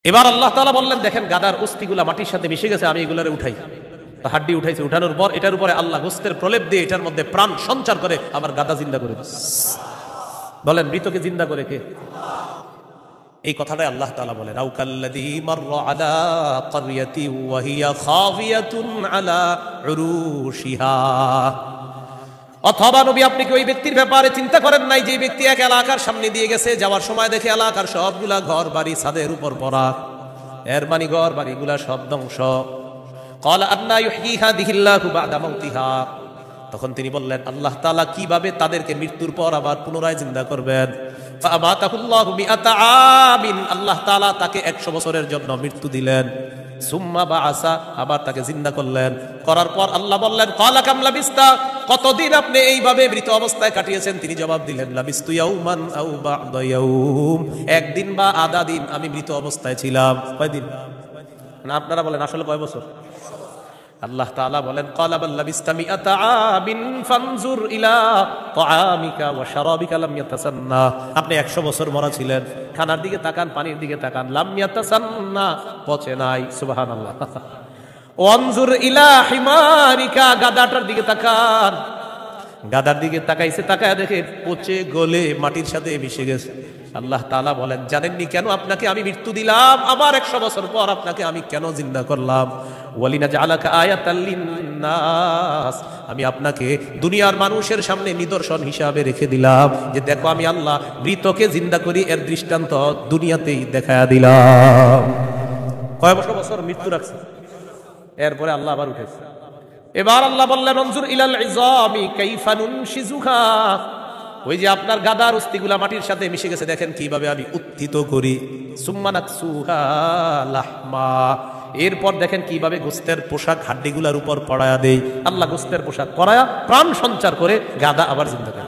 এবার আল্লাহ তাআলা বললেন, দেখেন গাদার অস্থিগুলা মাটির সাথে মিশে গেছে, আমি এগুলারে উঠাই। হাড্ডি উঠাইছে, উঠানোর পর এটার উপরে আল্লাহ গোস্তের প্রলেপ দিয়ে এটার মধ্যে প্রাণ সঞ্চার করে আবার গাদা জিন্দা করে দিচ্ছে। বলেন মৃতকে জিন্দা করে কে? এই কথাটাই আল্লাহ তাআলা বলেন, আও কাল্লাযী মাররা আলা ক্বরিয়াতি ওয়া হিয়া খাফিয়াতুন আলা উরুশিহা। অথবা নবী আপনি কি ওই ব্যক্তির ব্যাপারে চিন্তা করেন নাই যে ব্যক্তি এক এলাকার সামনে দিয়ে গেছে, যাওয়ার সময় দেখে এলাকার সবগুলা ঘর বাড়ি ছাদের উপর পড়া, এর মানে ঘর বাড়িগুলা সব ধ্বংস। ক্বালা আন্না ইউহয়ী হাযিহিল্লাহু বা'দা মাউতিহা। তখন তিনি বললেন, আল্লাহ তাআলা কিভাবে তাদেরকে মৃত্যুর পর আবার পুনরায় জিন্দা করবেন? ফাআমাতাহুল্লাহু মিআতা আমিন। আল্লাহ তাআলা তাকে 100 বছরের জন্য মৃত্যু দিলেন। সুম্মা বাআসা, আবার তাকে জিন্দা করলেন। করার পর আল্লাহ বললেন, ক্বালা কাম লাবিস্তা, কতদিন আপনি এইভাবে মৃত অবস্থায় কাটিয়েছেন? তিনি জবাব দিলেন, লাবিস্তু ইয়াওমান আও বা'দা ইয়াওম, একদিন বা আধা দিন আমি মৃত অবস্থায় ছিলাম। কয়দিন? না আপনারা বলেন আসলে কয় বছর? আল্লাহ তাআলা বলেন, ক্বালা বাল লাবিস্তা মিআতা আমিন ফানজুর ইলা তাআমিকা ওয়া শারাবিকা লাম ইয়াতাসান্না। আপনি 100 বছর মরা ছিলেন, খানার দিকে তাকান, পানির দিকে তাকান, লাম ইয়াতাসান্না, পচে নাই। সুবহানাল্লাহ। ওয়ানজুর ইলা হিমারিকা, গাদাটার দিকে তাকান, গাদার দিকে তাকাইছে, তাকায় দেখে পচে গলে মাটির সাথে মিশে গেছে। আল্লাহ তাআলা বলেন, জানেননি কেন আপনাকে আমি মৃত্যু দিলাম? আবার 100 বছর পর আপনাকে আমি কেন জিন্দা করলাম? ওয়ালিনাজআলাকা আয়াতাল লিন্নাস, আমি আপনাকে দুনিয়ার মানুষের সামনে নিদর্শন হিসাবে রেখে দিলাম যে দেখো আমি আল্লাহ মৃতকে জিন্দা করি, এর দৃষ্টান্ত দুনিয়াতেই দেখায়া দিলাম। কয় বছর মৃত্যু রাখছে, এরপরে আল্লাহ আবার উঠেছে। এবার আল্লাহ বললেন, অনজুর ইলাল ইযামি কাইফা নুনশিজুহা, ওই যে আপনার গাদার অস্থিগুলা মাটির সাথে মিশে গেছে, দেখেন কিভাবে আমি উত্থিত করি। সুম্মা নাকসুহা লাহমা, এরপর দেখেন কিভাবে গোস্তের পোশাক হাড্ডিগুলার উপর পড়ায়া দেই। আল্লাহ গোস্তের পোশাক পরায়া প্রাণ সঞ্চার করে গাদা আবার জিন্দা করে।